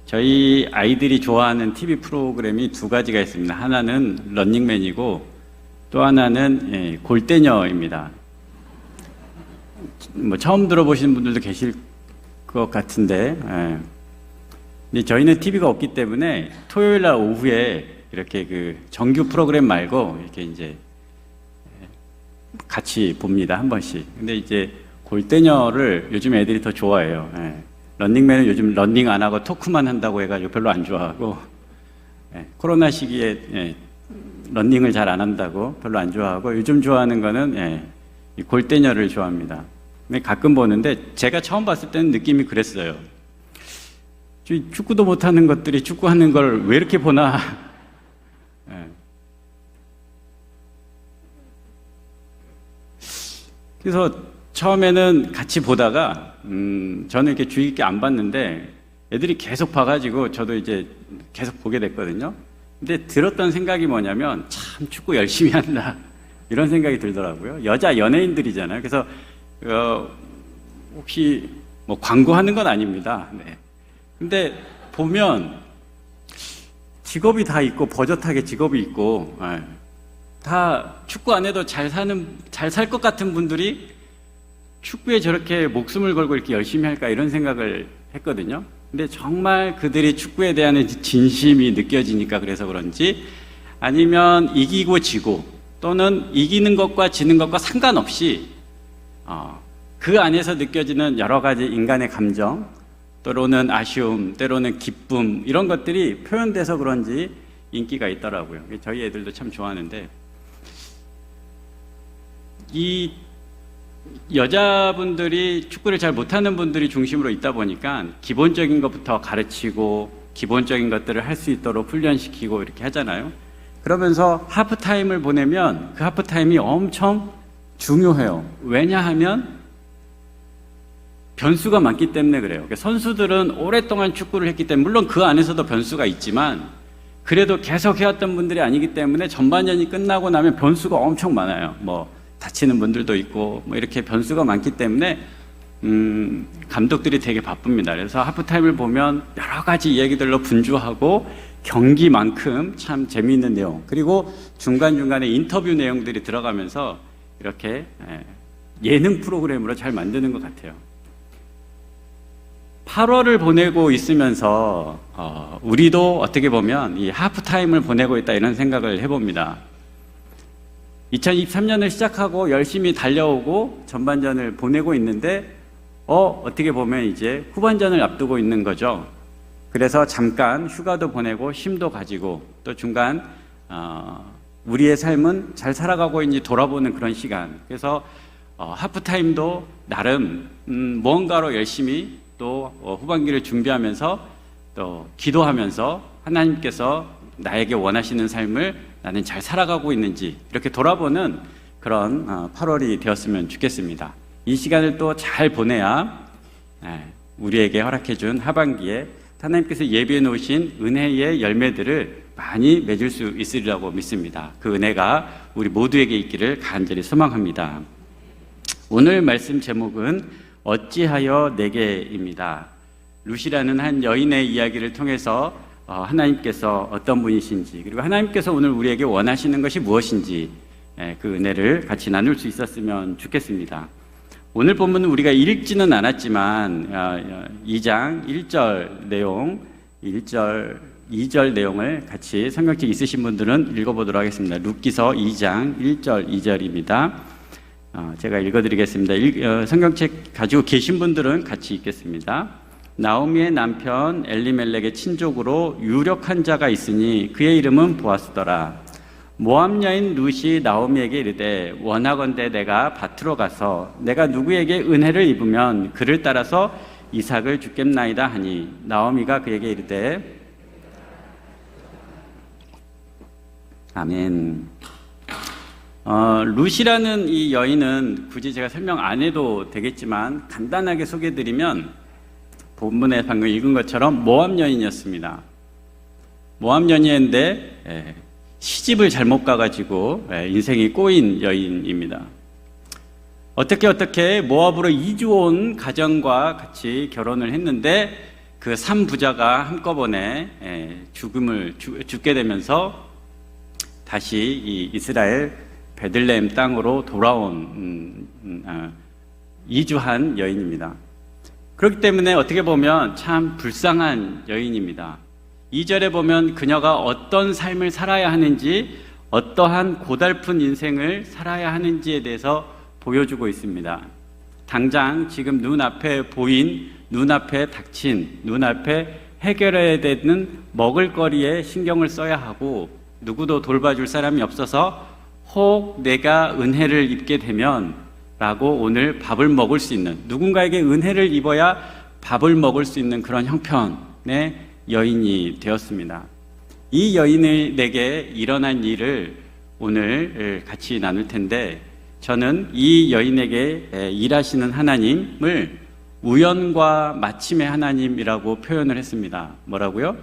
저희 아이들이 좋아하는 TV 프로그램이 두 가지가 있습니다. 하나는 런닝맨이고 또 하나는 골대녀입니다. 뭐 처음 들어보시는 분들도 계실 것 같은데, 근데 저희는 TV가 없기 때문에 토요일 날 오후에 이렇게 그 정규 프로그램 말고 이렇게 이제 같이 봅니다. 한 번씩. 근데 이제 골대녀를 요즘 애들이 더 좋아해요. 런닝맨은 요즘 런닝 안 하고 토크만 한다고 해가지고 별로 안 좋아하고, 코로나 시기에 런닝을 잘 안 한다고 별로 안 좋아하고, 요즘 좋아하는 거는 이 골대녀를 좋아합니다. 근데 가끔 보는데 제가 처음 봤을 때는 느낌이 그랬어요. 축구도 못하는 것들이 축구하는 걸 왜 이렇게 보나. 그래서 처음에는 같이 보다가 저는 이렇게 주의 깊게 안 봤는데 애들이 계속 봐가지고 저도 이제 계속 보게 됐거든요. 근데 들었던 생각이 뭐냐면 참 축구 열심히 한다 이런 생각이 들더라고요. 여자 연예인들이잖아요. 그래서 혹시 뭐 광고하는 건 아닙니다. 네. 근데 보면 직업이 다 있고 버젓하게 직업이 있고 다 축구 안 해도 잘 살 것 같은 분들이 축구에 저렇게 목숨을 걸고 이렇게 열심히 할까 이런 생각을 했거든요. 근데 정말 그들이 축구에 대한 진심이 느껴지니까 그래서 그런지, 아니면 이기고 지고 또는 이기는 것과 지는 것과 상관없이 그 안에서 느껴지는 여러 가지 인간의 감정, 때로는 아쉬움, 때로는 기쁨, 이런 것들이 표현돼서 그런지 인기가 있더라고요. 저희 애들도 참 좋아하는데, 이 여자분들이 축구를 잘 못하는 분들이 중심으로 있다 보니까 기본적인 것부터 가르치고 기본적인 것들을 할 수 있도록 훈련시키고 이렇게 하잖아요. 그러면서 하프타임을 보내면 그 하프타임이 엄청 중요해요. 왜냐하면 변수가 많기 때문에 그래요. 선수들은 오랫동안 축구를 했기 때문에, 물론 그 안에서도 변수가 있지만 그래도 계속 해왔던 분들이 아니기 때문에 전반전이 끝나고 나면 변수가 엄청 많아요. 뭐 다치는 분들도 있고 뭐 이렇게 변수가 많기 때문에 감독들이 되게 바쁩니다. 그래서 하프타임을 보면 여러 가지 이야기들로 분주하고 경기만큼 참 재미있는 내용, 그리고 중간중간에 인터뷰 내용들이 들어가면서 이렇게 예능 프로그램으로 잘 만드는 것 같아요. 8월을 보내고 있으면서 우리도 어떻게 보면 이 하프타임을 보내고 있다 이런 생각을 해봅니다. 2023년을 시작하고 열심히 달려오고 전반전을 보내고 있는데 어떻게 보면 이제 후반전을 앞두고 있는 거죠. 그래서 잠깐 휴가도 보내고 힘도 가지고 또 중간 우리의 삶은 잘 살아가고 있는지 돌아보는 그런 시간. 그래서 하프타임도 나름 무언가로 열심히 또 후반기를 준비하면서 또 기도하면서 하나님께서 나에게 원하시는 삶을 나는 잘 살아가고 있는지 이렇게 돌아보는 그런 8월이 되었으면 좋겠습니다. 이 시간을 또 잘 보내야 우리에게 허락해 준 하반기에 하나님께서 예비해 놓으신 은혜의 열매들을 많이 맺을 수 있으리라고 믿습니다. 그 은혜가 우리 모두에게 있기를 간절히 소망합니다. 오늘 말씀 제목은 어찌하여 내게입니다. 루시라는 한 여인의 이야기를 통해서 하나님께서 어떤 분이신지, 그리고 하나님께서 오늘 우리에게 원하시는 것이 무엇인지 그 은혜를 같이 나눌 수 있었으면 좋겠습니다. 오늘 본문은 우리가 읽지는 않았지만 2장 1절 내용, 1절 2절 내용을 같이 성경책 있으신 분들은 읽어보도록 하겠습니다. 룻기서 2장 1절 2절입니다. 제가 읽어드리겠습니다. 성경책 가지고 계신 분들은 같이 읽겠습니다. 나오미의 남편 엘리멜렉의 친족으로 유력한 자가 있으니 그의 이름은 보아스더라. 모압 여인 룻이 나오미에게 이르되 원하건대 내가 밭으로 가서 내가 누구에게 은혜를 입으면 그를 따라서 이삭을 주겠나이다 하니 나오미가 그에게 이르되 아멘. 룻이라는 이 여인은 굳이 제가 설명 안 해도 되겠지만 간단하게 소개해드리면 본문에 방금 읽은 것처럼 모압 여인이었습니다. 모압 여인인데 시집을 잘못 가가지고 인생이 꼬인 여인입니다. 어떻게 모압으로 이주 온 가정과 같이 결혼을 했는데 그 3부자가 한꺼번에 죽게 되면서 다시 이 이스라엘 베들레헴 땅으로 돌아온 이주한 여인입니다. 그렇기 때문에 어떻게 보면 참 불쌍한 여인입니다. 2절에 보면 그녀가 어떤 삶을 살아야 하는지, 어떠한 고달픈 인생을 살아야 하는지에 대해서 보여주고 있습니다. 당장 지금 눈앞에 보인, 눈앞에 닥친, 눈앞에 해결해야 되는 먹을거리에 신경을 써야 하고, 누구도 돌봐줄 사람이 없어서 혹 내가 은혜를 입게 되면 라고 오늘 밥을 먹을 수 있는, 누군가에게 은혜를 입어야 밥을 먹을 수 있는 그런 형편의 여인이 되었습니다. 이 여인에게 일어난 일을 오늘 같이 나눌 텐데, 저는 이 여인에게 일하시는 하나님을 우연과 마침의 하나님이라고 표현을 했습니다. 뭐라고요?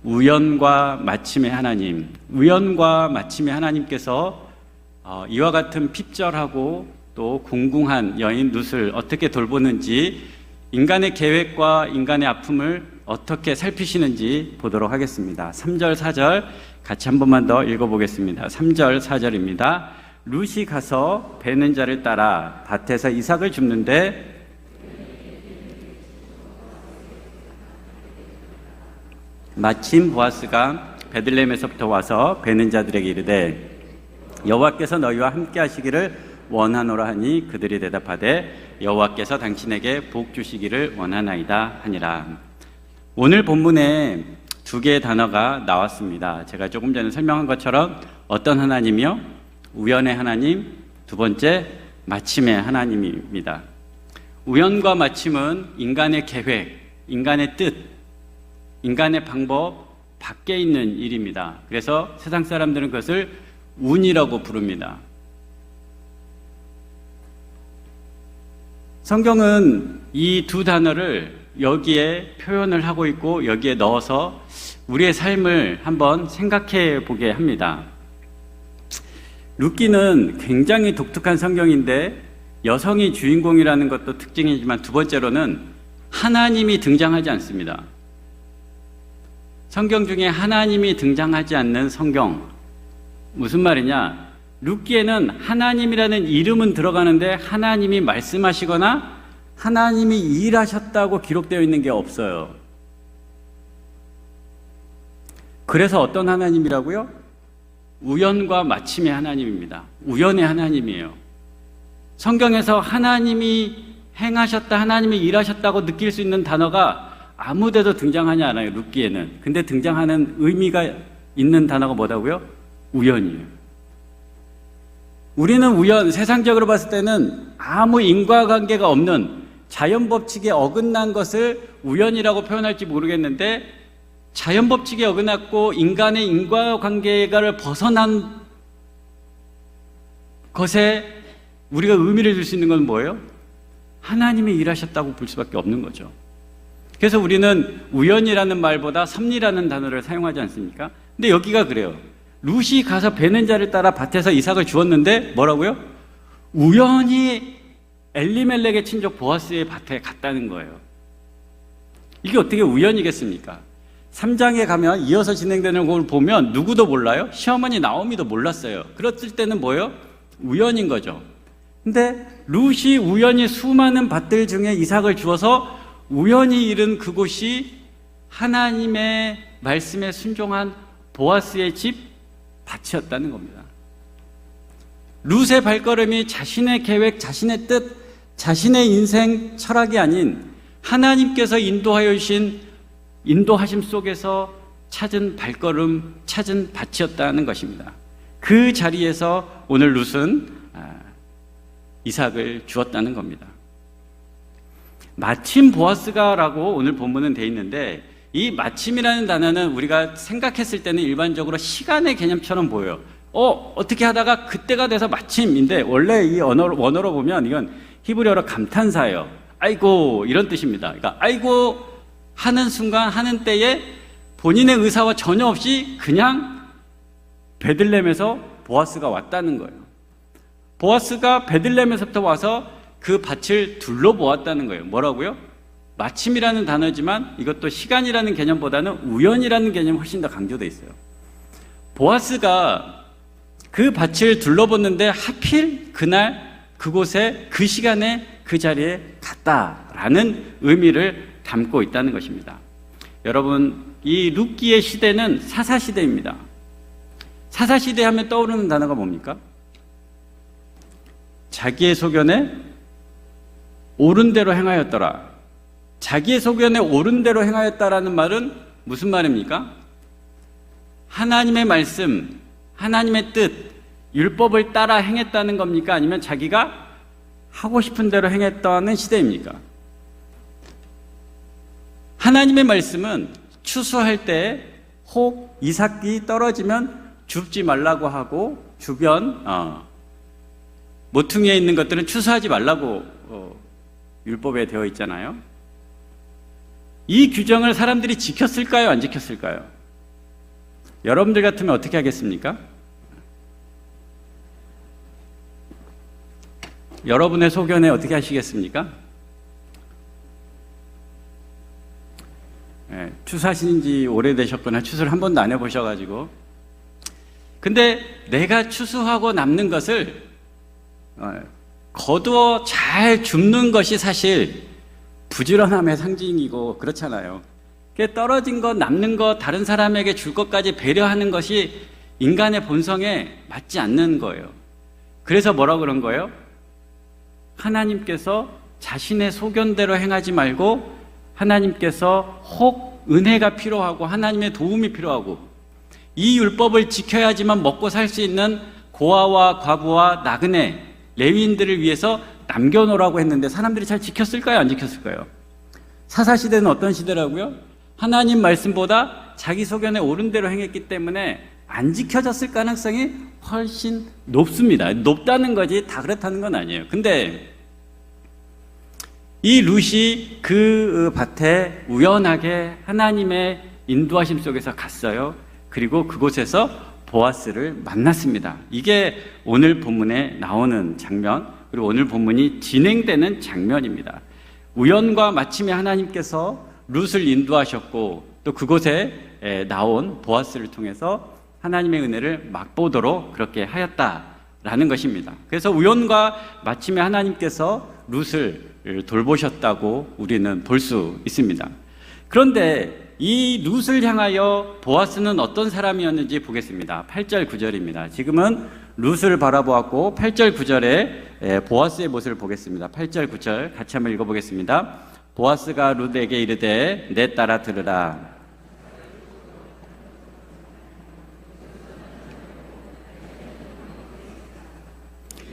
우연과 마침의 하나님. 우연과 마침의 하나님께서 이와 같은 핍절하고 또 궁궁한 여인 룻을 어떻게 돌보는지, 인간의 계획과 인간의 아픔을 어떻게 살피시는지 보도록 하겠습니다. 3절, 4절 같이 한 번만 더 읽어보겠습니다. 3절, 4절입니다. 룻이 가서 베는 자를 따라 밭에서 이삭을 줍는데, 마침 보아스가 베들레헴에서부터 와서 베는 자들에게 이르되 여호와께서 너희와 함께 하시기를 원하노라 하니 그들이 대답하되 여호와께서 당신에게 복 주시기를 원하나이다 하니라. 오늘 본문에 두 개의 단어가 나왔습니다. 제가 조금 전에 설명한 것처럼 어떤 하나님이요? 우연의 하나님, 두 번째 마침의 하나님입니다. 우연과 마침은 인간의 계획, 인간의 뜻, 인간의 방법 밖에 있는 일입니다. 그래서 세상 사람들은 그것을 운이라고 부릅니다. 성경은 이 두 단어를 여기에 표현을 하고 있고 여기에 넣어서 우리의 삶을 한번 생각해 보게 합니다. 룻기는 굉장히 독특한 성경인데 여성이 주인공이라는 것도 특징이지만 두 번째로는 하나님이 등장하지 않습니다. 성경 중에 하나님이 등장하지 않는 성경, 무슨 말이냐? 룻기에는 하나님이라는 이름은 들어가는데 하나님이 말씀하시거나 하나님이 일하셨다고 기록되어 있는 게 없어요. 그래서 어떤 하나님이라고요? 우연과 마침의 하나님입니다. 우연의 하나님이에요. 성경에서 하나님이 행하셨다, 하나님이 일하셨다고 느낄 수 있는 단어가 아무데도 등장하지 않아요, 룻기에는. 근데 등장하는 의미가 있는 단어가 뭐라고요? 우연이에요. 우리는 우연, 세상적으로 봤을 때는 아무 인과관계가 없는 자연법칙에 어긋난 것을 우연이라고 표현할지 모르겠는데, 자연법칙에 어긋났고 인간의 인과관계를 벗어난 것에 우리가 의미를 줄 수 있는 건 뭐예요? 하나님이 일하셨다고 볼 수밖에 없는 거죠. 그래서 우리는 우연이라는 말보다 섭리라는 단어를 사용하지 않습니까? 근데 여기가 그래요. 룻이 가서 베는 자를 따라 밭에서 이삭을 주었는데 뭐라고요? 우연히 엘리멜렉의 친족 보아스의 밭에 갔다는 거예요. 이게 어떻게 우연이겠습니까? 3장에 가면 이어서 진행되는 걸 보면 누구도 몰라요? 시어머니 나오미도 몰랐어요. 그랬을 때는 뭐예요? 우연인 거죠. 근데 룻이 우연히 수많은 밭들 중에 이삭을 주어서 우연히 이른 그곳이 하나님의 말씀에 순종한 보아스의 집 밭이었다는 겁니다. 룻의 발걸음이 자신의 계획, 자신의 뜻, 자신의 인생 철학이 아닌 하나님께서 인도하심 속에서 찾은 발걸음, 찾은 밭이었다는 것입니다. 그 자리에서 오늘 룻은 이삭을 주었다는 겁니다. 마침 보아스가라고 오늘 본문은 되어 있는데, 이 마침이라는 단어는 우리가 생각했을 때는 일반적으로 시간의 개념처럼 보여요. 어떻게 하다가 그때가 돼서 마침인데, 원래 이 원어로 보면 이건 히브리어로 감탄사예요. 아이고, 이런 뜻입니다. 그러니까 아이고 하는 순간, 하는 때에 본인의 의사와 전혀 없이 그냥 베들레헴에서 보아스가 왔다는 거예요. 보아스가 베들레헴에서부터 와서 그 밭을 둘러보았다는 거예요. 뭐라고요? 마침이라는 단어지만 이것도 시간이라는 개념보다는 우연이라는 개념이 훨씬 더 강조되어 있어요. 보아스가 그 밭을 둘러봤는데 하필 그날 그곳에 그 시간에 그 자리에 갔다라는 의미를 담고 있다는 것입니다. 여러분, 이 룻기의 시대는 사사시대입니다. 사사시대 하면 떠오르는 단어가 뭡니까? 자기의 소견에 옳은 대로 행하였더라. 자기의 소견에 옳은 대로 행하였다라는 말은 무슨 말입니까? 하나님의 말씀, 하나님의 뜻, 율법을 따라 행했다는 겁니까? 아니면 자기가 하고 싶은 대로 행했다는 시대입니까? 하나님의 말씀은 추수할 때 혹 이삭이 떨어지면 줍지 말라고 하고 주변 모퉁이에 있는 것들은 추수하지 말라고 율법에 되어 있잖아요. 이 규정을 사람들이 지켰을까요? 안 지켰을까요? 여러분들 같으면 어떻게 하겠습니까? 여러분의 소견에 어떻게 하시겠습니까? 추수하신 지 오래되셨거나 추수를 한 번도 안 해보셔가지고, 근데 내가 추수하고 남는 것을 거두어 잘 줍는 것이 사실 부지런함의 상징이고 그렇잖아요. 떨어진 것, 남는 것, 다른 사람에게 줄 것까지 배려하는 것이 인간의 본성에 맞지 않는 거예요. 그래서 뭐라고 그런 거예요? 하나님께서 자신의 소견대로 행하지 말고 하나님께서 혹 은혜가 필요하고 하나님의 도움이 필요하고 이 율법을 지켜야지만 먹고 살 수 있는 고아와 과부와 나그네, 레위인들을 위해서 남겨놓으라고 했는데 사람들이 잘 지켰을까요? 안 지켰을까요? 사사시대는 어떤 시대라고요? 하나님 말씀보다 자기 소견에 옳은 대로 행했기 때문에 안 지켜졌을 가능성이 훨씬 높습니다. 높다는 거지 다 그렇다는 건 아니에요. 근데 이 룻이 그 밭에 우연하게 하나님의 인도하심 속에서 갔어요. 그리고 그곳에서 보아스를 만났습니다. 이게 오늘 본문에 나오는 장면, 그리고 오늘 본문이 진행되는 장면입니다. 우연과 마침에 하나님께서 룻을 인도하셨고 또 그곳에 나온 보아스를 통해서 하나님의 은혜를 맛보도록 그렇게 하였다라는 것입니다. 그래서 우연과 마침에 하나님께서 룻을 돌보셨다고 우리는 볼 수 있습니다. 그런데 이 룻을 향하여 보아스는 어떤 사람이었는지 보겠습니다. 8절 9절입니다. 지금은 룻을 바라보았고 8절 9절에 보아스의 모습을 보겠습니다. 8절 9절 같이 한번 읽어보겠습니다. 보아스가 룻에게 이르되 내 딸아 들으라.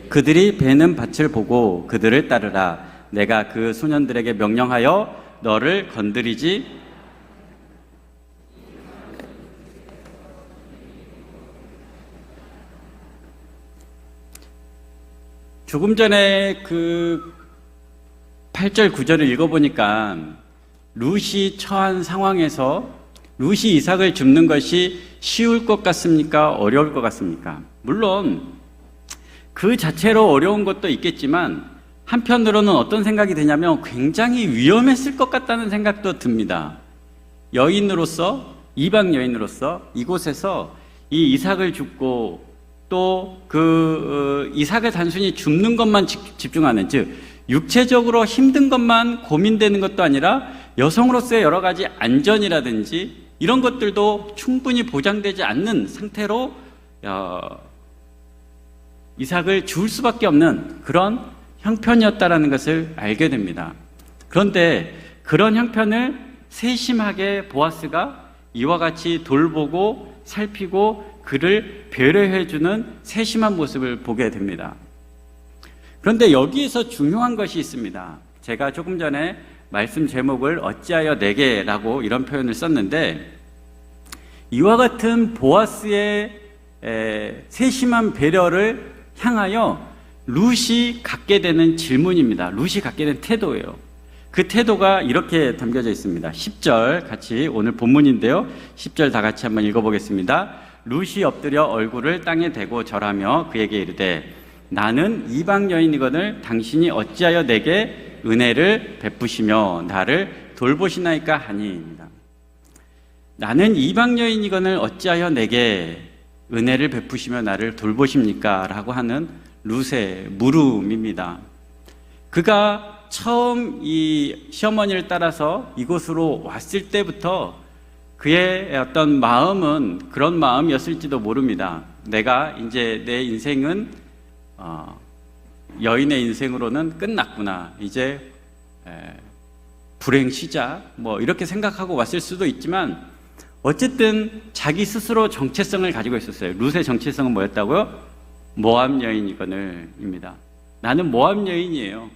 그들이 베는 밭을 보고 그들을 따르라. 내가 그 소년들에게 명령하여 너를 건드리지 조금 전에 그 8절 9절을 읽어보니까 룻이 처한 상황에서 룻이 이삭을 줍는 것이 쉬울 것 같습니까? 어려울 것 같습니까? 물론 그 자체로 어려운 것도 있겠지만 한편으로는 어떤 생각이 드냐면 굉장히 위험했을 것 같다는 생각도 듭니다. 여인으로서, 이방 여인으로서 이곳에서 이 이삭을 줍고 또 그 이삭을 단순히 줍는 것만 집중하는, 즉 육체적으로 힘든 것만 고민되는 것도 아니라 여성으로서의 여러 가지 안전이라든지 이런 것들도 충분히 보장되지 않는 상태로 이삭을 줄 수밖에 없는 그런 형편이었다라는 것을 알게 됩니다. 그런데 그런 형편을 세심하게 보아스가 이와 같이 돌보고 살피고 그를 배려해주는 세심한 모습을 보게 됩니다. 그런데 여기에서 중요한 것이 있습니다. 제가 조금 전에 말씀 제목을 어찌하여 내게라고 이런 표현을 썼는데, 이와 같은 보아스의 세심한 배려를 향하여 룻이 갖게 되는 질문입니다. 룻이 갖게 된 태도예요. 그 태도가 이렇게 담겨져 있습니다. 10절 같이, 오늘 본문인데요. 10절 다 같이 한번 읽어보겠습니다. 룻이 엎드려 얼굴을 땅에 대고 절하며 그에게 이르되 나는 이방 여인이거늘 당신이 어찌하여 내게 내게 은혜를 베푸시며 나를 돌보시나이까 하니입니다. 나는 이방 여인이거늘 어찌하여 내게 은혜를 베푸시며 나를 돌보십니까? 라고 하는 룻의 물음입니다. 그가 처음 이 시어머니를 따라서 이곳으로 왔을 때부터 그의 어떤 마음은 그런 마음이었을지도 모릅니다. 내가 이제 내 인생은 여인의 인생으로는 끝났구나. 이제 불행 시작 뭐 이렇게 생각하고 왔을 수도 있지만 어쨌든 자기 스스로 정체성을 가지고 있었어요. 룻의 정체성은 뭐였다고요? 모압 여인이거늘입니다. 나는 모압 여인이에요.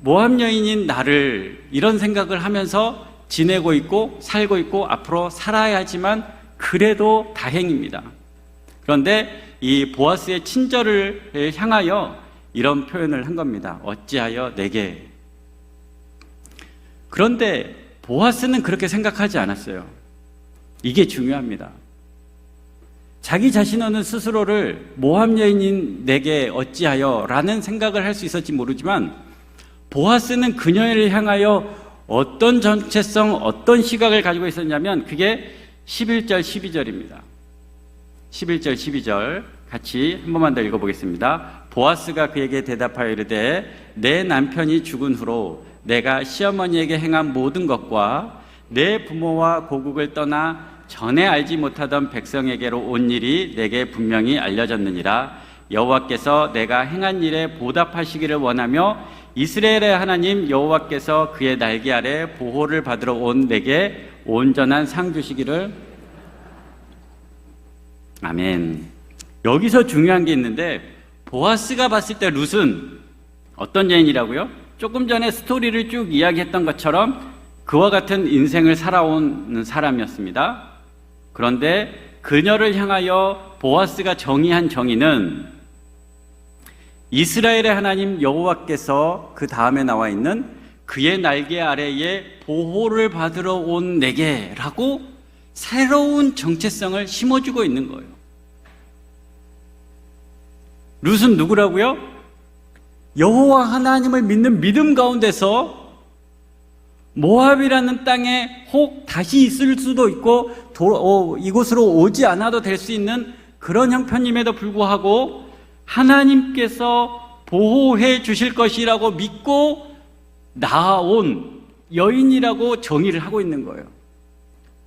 모압 여인인 나를 이런 생각을 하면서 지내고 있고 살고 있고 앞으로 살아야지만 그래도 다행입니다. 그런데 이 보아스의 친절을 향하여 이런 표현을 한 겁니다. 어찌하여 내게. 그런데 보아스는 그렇게 생각하지 않았어요. 이게 중요합니다. 자기 자신은 스스로를 모압 여인인 내게 어찌하여 라는 생각을 할 수 있을지 모르지만 보아스는 그녀를 향하여 어떤 정체성, 어떤 시각을 가지고 있었냐면 그게 11절, 12절입니다. 11절, 12절 같이 한 번만 더 읽어보겠습니다. 보아스가 그에게 대답하여 이르되 내 남편이 죽은 후로 내가 시어머니에게 행한 모든 것과 내 부모와 고국을 떠나 전에 알지 못하던 백성에게로 온 일이 내게 분명히 알려졌느니라. 여호와께서 내가 행한 일에 보답하시기를 원하며 이스라엘의 하나님 여호와께서 그의 날개 아래 보호를 받으러 온 내게 온전한 상 주시기를. 아멘. 여기서 중요한 게 있는데 보아스가 봤을 때 룻은 어떤 여인이라고요? 조금 전에 스토리를 쭉 이야기했던 것처럼 그와 같은 인생을 살아온 사람이었습니다. 그런데 그녀를 향하여 보아스가 정의한 정의는 이스라엘의 하나님 여호와께서 그 다음에 나와 있는 그의 날개 아래에 보호를 받으러 온 내게라고 새로운 정체성을 심어주고 있는 거예요. 룻은 누구라고요? 여호와 하나님을 믿는 믿음 가운데서 모압이라는 땅에 혹 다시 있을 수도 있고 이곳으로 오지 않아도 될 수 있는 그런 형편임에도 불구하고 하나님께서 보호해 주실 것이라고 믿고 나아온 여인이라고 정의를 하고 있는 거예요.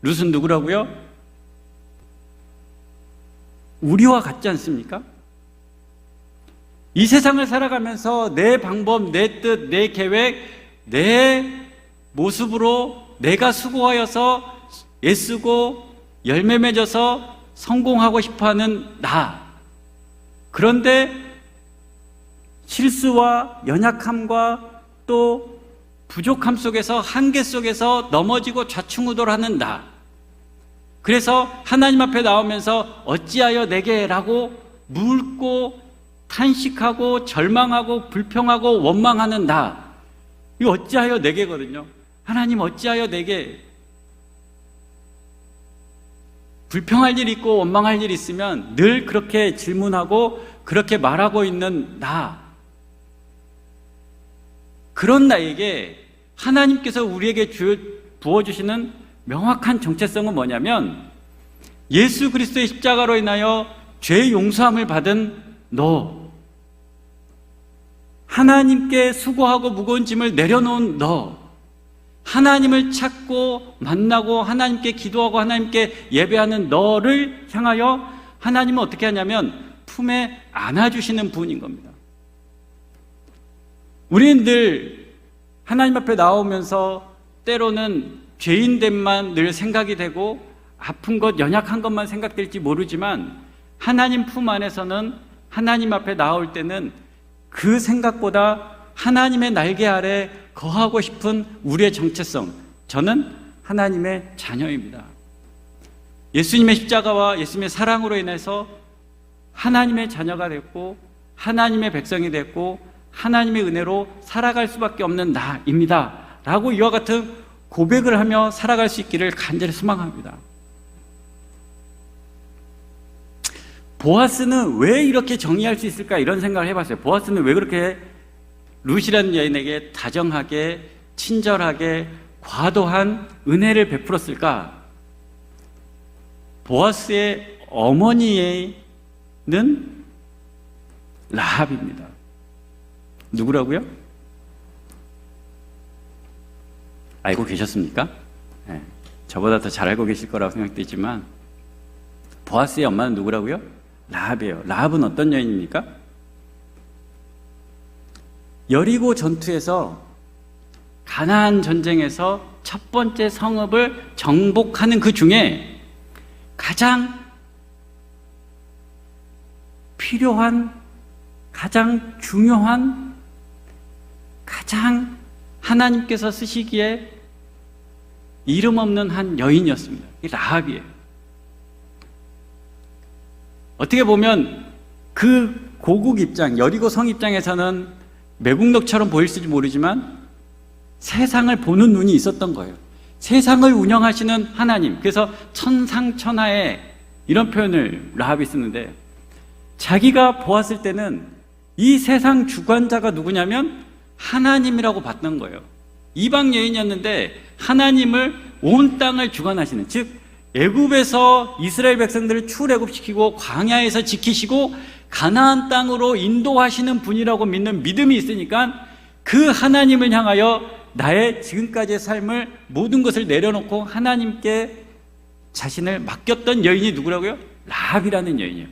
룻은 누구라고요? 우리와 같지 않습니까? 이 세상을 살아가면서 내 방법, 내 뜻, 내 계획, 내 모습으로 내가 수고하여서 애쓰고 열매 맺어서 성공하고 싶어하는 나. 그런데 실수와 연약함과 또 부족함 속에서 한계 속에서 넘어지고 좌충우돌하는 나. 그래서 하나님 앞에 나오면서 어찌하여 내게 라고 묻고 탄식하고 절망하고 불평하고 원망하는 나. 이거 어찌하여 내게거든요. 하나님 어찌하여 내게. 불평할 일 있고 원망할 일 있으면 늘 그렇게 질문하고 그렇게 말하고 있는 나. 그런 나에게 하나님께서 우리에게 부어주시는 명확한 정체성은 뭐냐면 예수 그리스도의 십자가로 인하여 죄 용서함을 받은 너, 하나님께 수고하고 무거운 짐을 내려놓은 너, 하나님을 찾고 만나고 하나님께 기도하고 하나님께 예배하는 너를 향하여 하나님은 어떻게 하냐면 품에 안아주시는 분인 겁니다. 우리는 늘 하나님 앞에 나오면서 때로는 죄인됨만 늘 생각이 되고 아픈 것, 연약한 것만 생각될지 모르지만 하나님 품 안에서는 하나님 앞에 나올 때는 그 생각보다 하나님의 날개 아래 거하고 싶은 우리의 정체성, 저는 하나님의 자녀입니다. 예수님의 십자가와 예수님의 사랑으로 인해서 하나님의 자녀가 됐고 하나님의 백성이 됐고 하나님의 은혜로 살아갈 수밖에 없는 나입니다 라고 이와 같은 고백을 하며 살아갈 수 있기를 간절히 소망합니다. 보아스는 왜 이렇게 정의할 수 있을까 이런 생각을 해봤어요. 보아스는 왜 그렇게 룻이라는 여인에게 다정하게, 친절하게, 과도한 은혜를 베풀었을까? 보아스의 어머니는 라합입니다. 누구라고요? 알고 계셨습니까? 네, 저보다 더 잘 알고 계실 거라고 생각되지만 보아스의 엄마는 누구라고요? 라합이에요. 라합은 어떤 여인입니까? 여리고 전투에서, 가나안 전쟁에서 첫 번째 성읍을 정복하는 그 중에 가장 필요한, 가장 중요한, 가장 하나님께서 쓰시기에 이름 없는 한 여인이었습니다. 이 라합이에요. 어떻게 보면 그 고국 입장, 여리고 성 입장에서는 매국노처럼 보일지 모르지만 세상을 보는 눈이 있었던 거예요. 세상을 운영하시는 하나님. 그래서 천상천하에 이런 표현을 라합이 쓰는데, 자기가 보았을 때는 이 세상 주관자가 누구냐면 하나님이라고 봤던 거예요. 이방 여인이었는데 하나님을, 온 땅을 주관하시는, 즉 애굽에서 이스라엘 백성들을 출애굽시키고 광야에서 지키시고 가나안 땅으로 인도하시는 분이라고 믿는 믿음이 있으니까 그 하나님을 향하여 나의 지금까지의 삶을, 모든 것을 내려놓고 하나님께 자신을 맡겼던 여인이 누구라고요? 라합이라는 여인이에요.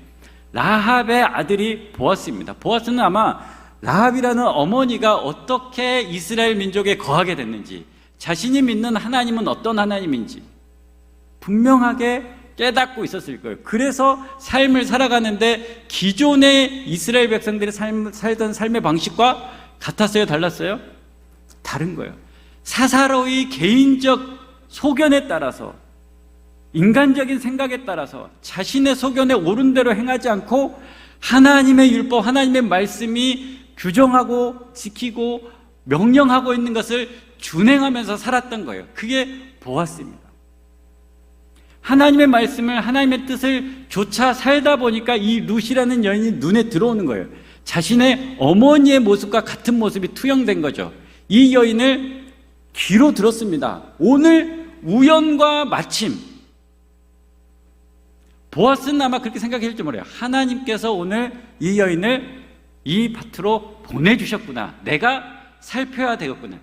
라합의 아들이 보아스입니다. 보아스는 아마 라합이라는 어머니가 어떻게 이스라엘 민족에 거하게 됐는지, 자신이 믿는 하나님은 어떤 하나님인지 분명하게 깨닫고 있었을 거예요. 그래서 삶을 살아가는데 기존의 이스라엘 백성들이 살던 삶의 방식과 같았어요? 달랐어요? 다른 거예요. 사사로이 개인적 소견에 따라서, 인간적인 생각에 따라서 자신의 소견에 옳은 대로 행하지 않고 하나님의 율법, 하나님의 말씀이 규정하고 지키고 명령하고 있는 것을 준행하면서 살았던 거예요. 그게 보아스입니다. 하나님의 말씀을, 하나님의 뜻을 조차 살다 보니까 이 룻이라는 여인이 눈에 들어오는 거예요. 자신의 어머니의 모습과 같은 모습이 투영된 거죠. 이 여인을 귀로 들었습니다. 오늘 우연과 마침, 보아스는 아마 그렇게 생각했을지 몰라요. 하나님께서 오늘 이 여인을 이 밭으로 보내주셨구나. 내가 살펴야 되겠구나.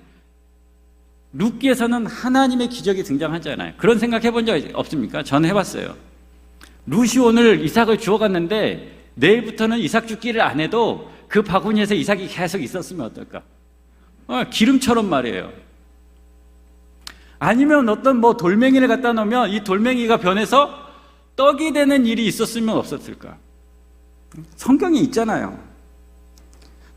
룻기에서는 하나님의 기적이 등장하잖아요. 그런 생각 해본 적 없습니까? 저는 해봤어요. 룻이 오늘 이삭을 주워갔는데 내일부터는 이삭 죽기를 안 해도 그 바구니에서 이삭이 계속 있었으면 어떨까? 기름처럼 말이에요. 아니면 어떤 돌멩이를 갖다 놓으면 이 돌멩이가 변해서 떡이 되는 일이 있었으면 없었을까? 성경에 있잖아요.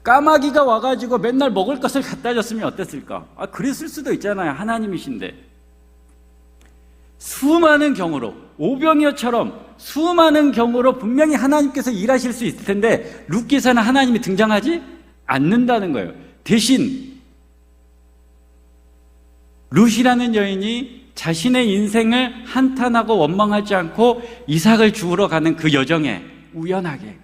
까마귀가 와가지고 맨날 먹을 것을 갖다 줬으면 어땠을까? 그랬을 수도 있잖아요. 하나님이신데. 수많은 경우로, 오병이어처럼 수많은 경우로 분명히 하나님께서 일하실 수 있을 텐데 룻기에서는 하나님이 등장하지 않는다는 거예요. 대신 룻이라는 여인이 자신의 인생을 한탄하고 원망하지 않고 이삭을 주우러 가는 그 여정에 우연하게,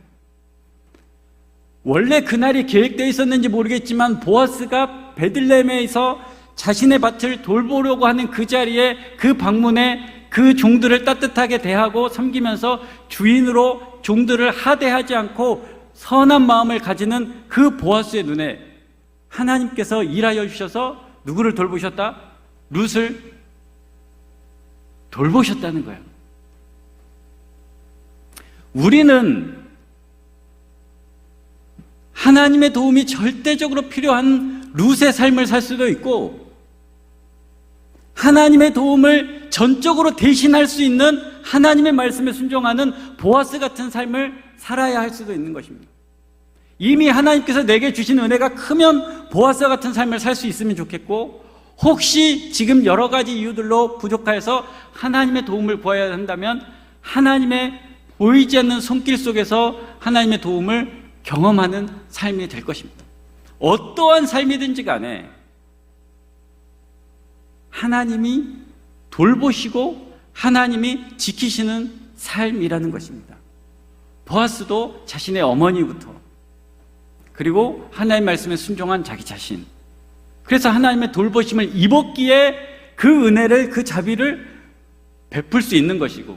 원래 그날이 계획되어 있었는지 모르겠지만 보아스가 베들레헴에서 자신의 밭을 돌보려고 하는 그 자리에, 그 방문에 그 종들을 따뜻하게 대하고 섬기면서 주인으로 종들을 하대하지 않고 선한 마음을 가지는 그 보아스의 눈에 하나님께서 일하여 주셔서 누구를 돌보셨다? 룻을 돌보셨다는 거예요. 우리는 하나님의 도움이 절대적으로 필요한 룻의 삶을 살 수도 있고, 하나님의 도움을 전적으로 대신할 수 있는 하나님의 말씀에 순종하는 보아스 같은 삶을 살아야 할 수도 있는 것입니다. 이미 하나님께서 내게 주신 은혜가 크면 보아스 같은 삶을 살 수 있으면 좋겠고, 혹시 지금 여러 가지 이유들로 부족해서 하나님의 도움을 구해야 한다면 하나님의 보이지 않는 손길 속에서 하나님의 도움을 경험하는 삶이 될 것입니다. 어떠한 삶이든지 간에 하나님이 돌보시고 하나님이 지키시는 삶이라는 것입니다. 보아스도 자신의 어머니부터, 그리고 하나님의 말씀에 순종한 자기 자신. 그래서 하나님의 돌보심을 입었기에 그 은혜를, 그 자비를 베풀 수 있는 것이고,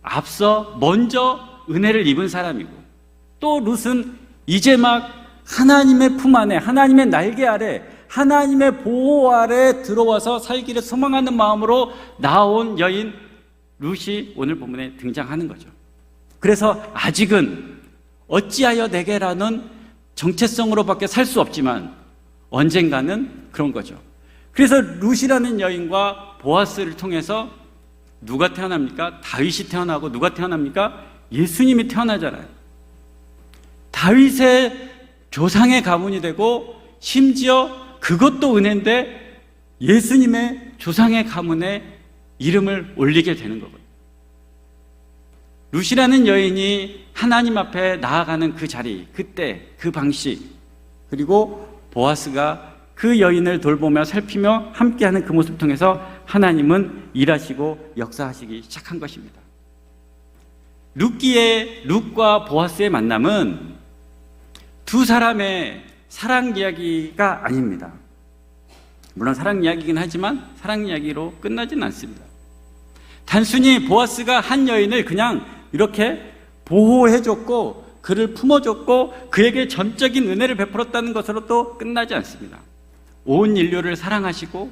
앞서 먼저 은혜를 입은 사람이고, 또 룻은 이제 막 하나님의 품 안에, 하나님의 날개 아래, 하나님의 보호 아래 들어와서 살기를 소망하는 마음으로 나온 여인 룻이 오늘 본문에 등장하는 거죠. 그래서 아직은 어찌하여 내게라는 정체성으로밖에 살 수 없지만 언젠가는 그런 거죠. 그래서 룻이라는 여인과 보아스를 통해서 누가 태어납니까? 다윗이 태어나고, 누가 태어납니까? 예수님이 태어나잖아요. 다윗의 조상의 가문이 되고, 심지어 그것도 은혜인데 예수님의 조상의 가문에 이름을 올리게 되는 거거든요. 룻이라는 여인이 하나님 앞에 나아가는 그 자리, 그때, 그 방식, 그리고 보아스가 그 여인을 돌보며 살피며 함께하는 그 모습을 통해서 하나님은 일하시고 역사하시기 시작한 것입니다. 룻과 보아스의 만남은 두 사람의 사랑 이야기가 아닙니다. 물론 사랑 이야기이긴 하지만 사랑 이야기로 끝나지는 않습니다. 단순히 보아스가 한 여인을 그냥 이렇게 보호해줬고 그를 품어줬고 그에게 전적인 은혜를 베풀었다는 것으로 또 끝나지 않습니다. 온 인류를 사랑하시고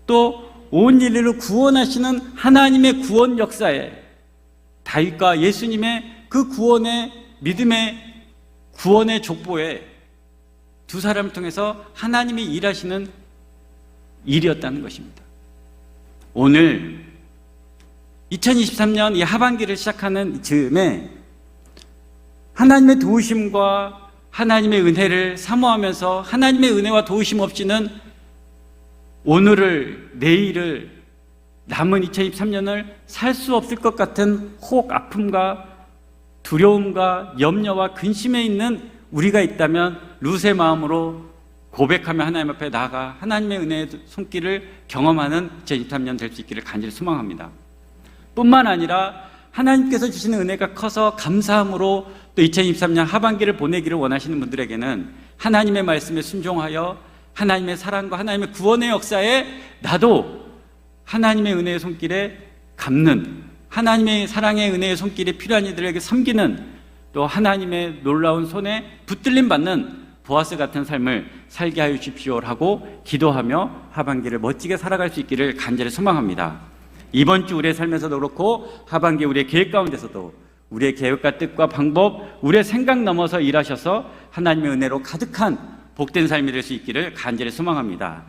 또 온 인류를 구원하시는 하나님의 구원 역사에, 다윗과 예수님의 그 구원의 믿음의 구원의 족보에 두 사람을 통해서 하나님이 일하시는 일이었다는 것입니다. 오늘 2023년 이 하반기를 시작하는 즈음에 하나님의 도우심과 하나님의 은혜를 사모하면서 하나님의 은혜와 도우심 없이는 오늘을, 내일을, 남은 2023년을 살 수 없을 것 같은 혹 아픔과 두려움과 염려와 근심에 있는 우리가 있다면 룻의 마음으로 고백하며 하나님 앞에 나아가 하나님의 은혜의 손길을 경험하는 2023년 될 수 있기를 간절히 소망합니다. 뿐만 아니라 하나님께서 주시는 은혜가 커서 감사함으로 또 2023년 하반기를 보내기를 원하시는 분들에게는 하나님의 말씀에 순종하여 하나님의 사랑과 하나님의 구원의 역사에 나도 하나님의 은혜의 손길에 감는, 하나님의 사랑의 은혜의 손길에 필요한 이들에게 섬기는, 또 하나님의 놀라운 손에 붙들림 받는 보아스 같은 삶을 살게 하여 주십시오라고 기도하며 하반기를 멋지게 살아갈 수 있기를 간절히 소망합니다. 이번 주 우리의 삶에서도 그렇고 하반기 우리의 계획 가운데서도 우리의 계획과 뜻과 방법, 우리의 생각 넘어서 일하셔서 하나님의 은혜로 가득한 복된 삶이 될 수 있기를 간절히 소망합니다.